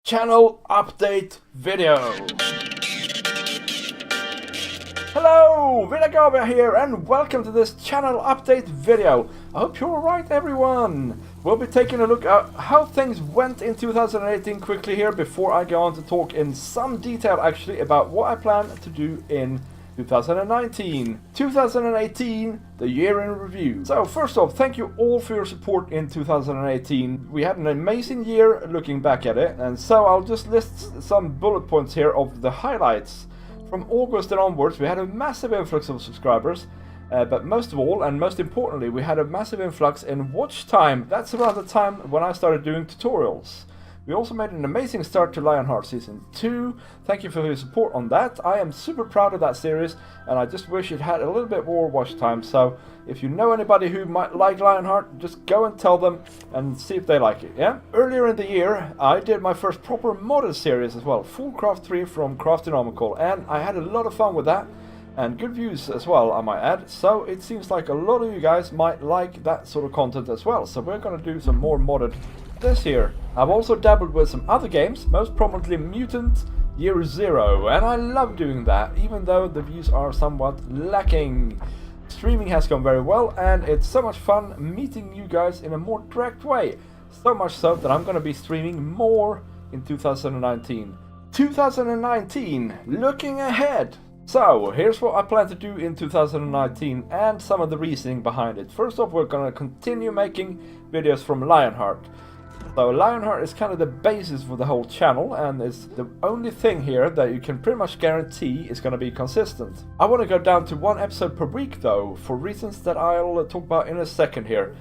Channel update video. Hello, Vidargavia here and welcome to this channel update video. I hope you're alright everyone. We'll be taking a look at how things went in 2018 quickly here before I go on to talk in some detail actually about what I plan to do in 2019. 2018, the year in review. So first off, thank you all for your support in 2018. We had an amazing year looking back at it, and so I'll just list some bullet points here of the highlights. From August and onwards, we had a massive influx of subscribers, but most of all, and most importantly, we had a massive influx in watch time. That's around the time when I started doing tutorials. We also made an amazing start to Lionheart Season 2. Thank you for your support on that. I am super proud of that series, and I just wish it had a little bit more watch time. So if you know anybody who might like Lionheart, just go and tell them and see if they like it, yeah? Earlier in the year, I did my first proper modded series as well, Full Craft 3 from Craftinomical, and I had a lot of fun with that. And good views as well, I might add. So it seems like a lot of you guys might like that sort of content as well. So we're going to do some more modded this year. I've also dabbled with some other games, most prominently Mutant Year Zero, and I love doing that, even though the views are somewhat lacking. Streaming has gone very well, and it's so much fun meeting you guys in a more direct way. So much so that I'm going to be streaming more in 2019. 2019, looking ahead. So, here's what I plan to do in 2019 and some of the reasoning behind it. First off, we're going to continue making videos from Lionheart. So Lionheart is kind of the basis for the whole channel, and is the only thing here that you can pretty much guarantee is going to be consistent. I want to go down to one episode per week though, for reasons that I'll talk about in a second here.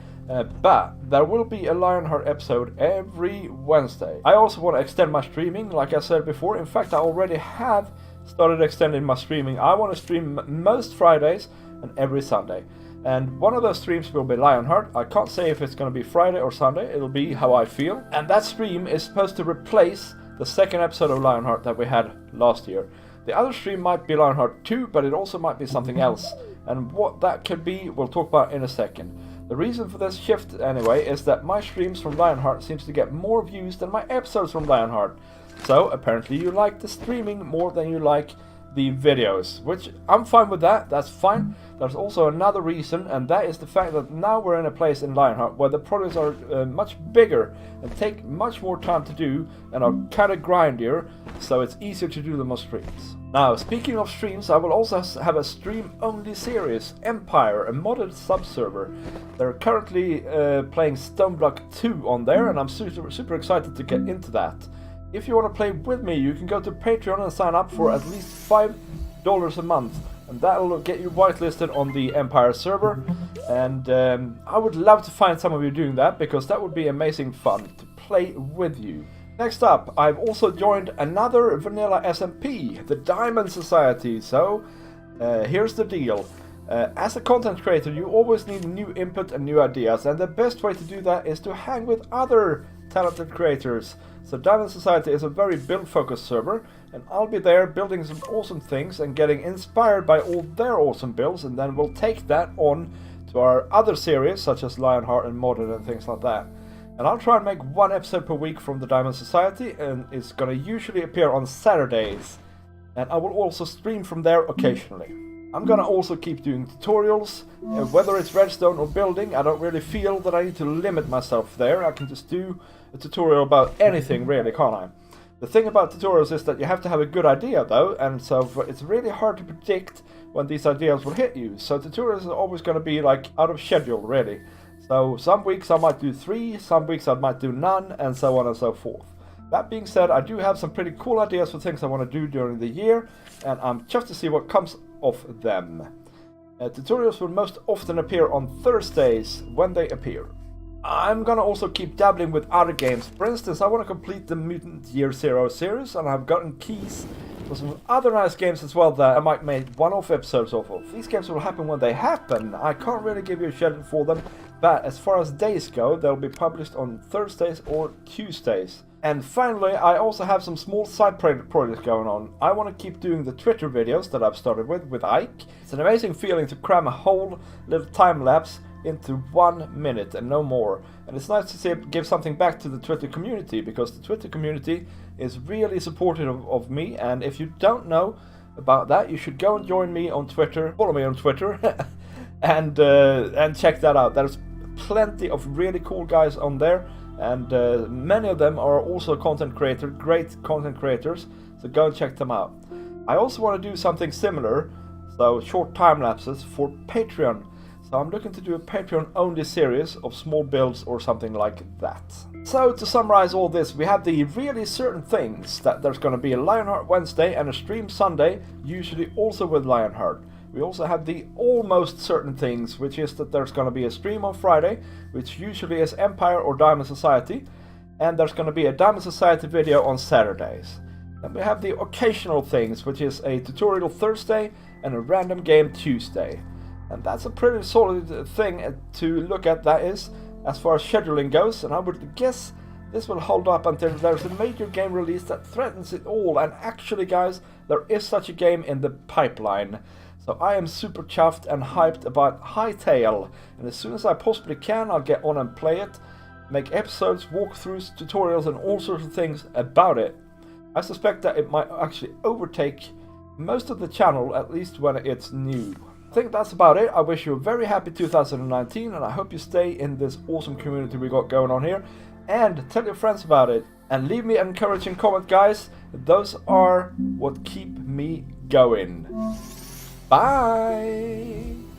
But there will be a Lionheart episode every Wednesday. I also want to extend my streaming, like I said before. In fact, I already have started extending my streaming. I want to stream most Fridays and every Sunday. And one of those streams will be Lionheart. I can't say if it's going to be Friday or Sunday, it'll be how I feel. And that stream is supposed to replace the second episode of Lionheart that we had last year. The other stream might be Lionheart 2, but it also might be something else. And what that could be, we'll talk about in a second. The reason for this shift, anyway, is that my streams from Lionheart seems to get more views than my episodes from Lionheart. So, apparently you like the streaming more than you like the videos, which I'm fine with that, that's fine. There's also another reason, and that is the fact that now we're in a place in Lionheart where the projects are much bigger and take much more time to do and are kind of grindier, so it's easier to do them on streams. Now, speaking of streams, I will also have a stream-only series, Empire, a modded sub-server. They're currently playing Stoneblock 2 on there, and I'm super excited to get into that. If you want to play with me, you can go to Patreon and sign up for at least $5 a month, and that'll get you whitelisted on the Empire server. And I would love to find some of you doing that, because that would be amazing fun to play with you. Next up, I've also joined another vanilla SMP, the Diamond Society. So here's the deal. As a content creator, you always need new input and new ideas, and the best way to do that is to hang with other talented creators. So Diamond Society is a very build-focused server, and I'll be there building some awesome things and getting inspired by all their awesome builds, and then we'll take that on to our other series, such as Lionheart and Modern and things like that. And I'll try and make one episode per week from the Diamond Society, and it's gonna usually appear on Saturdays. And I will also stream from there occasionally. I'm gonna also keep doing tutorials, whether it's redstone or building. I don't really feel that I need to limit myself there. I can just do a tutorial about anything really, can't I? The thing about tutorials is that you have to have a good idea though, and so it's really hard to predict when these ideas will hit you. So tutorials are always gonna be like out of schedule really. So some weeks I might do 3, some weeks I might do none, and so on and so forth. That being said, I do have some pretty cool ideas for things I want to do during the year, and I'm just to see what comes of them. Tutorials will most often appear on Thursdays when they appear. I'm gonna also keep dabbling with other games. For instance, I want to complete the Mutant Year Zero series, and I've gotten keys for some other nice games as well that I might make one-off episodes of. These games will happen when they happen. I can't really give you a schedule for them, but as far as days go, they'll be published on Thursdays or Tuesdays. And finally, I also have some small side projects going on. I want to keep doing the Twitter videos that I've started with Ike. It's an amazing feeling to cram a whole little time lapse into 1 minute and no more. And it's nice to see it give something back to the Twitter community, because the Twitter community is really supportive of me. And if you don't know about that, you should go and join me on Twitter, follow me on Twitter, and check that out. There's plenty of really cool guys on there, and many of them are also great content creators, so go and check them out. I also want to do something similar, so short time lapses for Patreon. So I'm looking to do a Patreon only series of small builds or something like that. So to summarize all this, we have the really certain things, that there's going to be a Lionheart Wednesday and a stream Sunday, usually also with Lionheart. We also have the almost certain things, which is that there's going to be a stream on Friday, which usually is Empire or Diamond Society, and there's going to be a Diamond Society video on Saturdays. Then we have the occasional things, which is a tutorial Thursday and a random game Tuesday. And that's a pretty solid thing to look at, that is, as far as scheduling goes, and I would guess this will hold up until there's a major game release that threatens it all. And actually, guys, there is such a game in the pipeline. So I am super chuffed and hyped about Hytale, and as soon as I possibly can, I'll get on and play it, make episodes, walkthroughs, tutorials, and all sorts of things about it. I suspect that it might actually overtake most of the channel, at least when it's new. I think that's about it. I wish you a very happy 2019, and I hope you stay in this awesome community we got going on here, and tell your friends about it, and leave me an encouraging comment, guys. Those are what keep me going. Bye!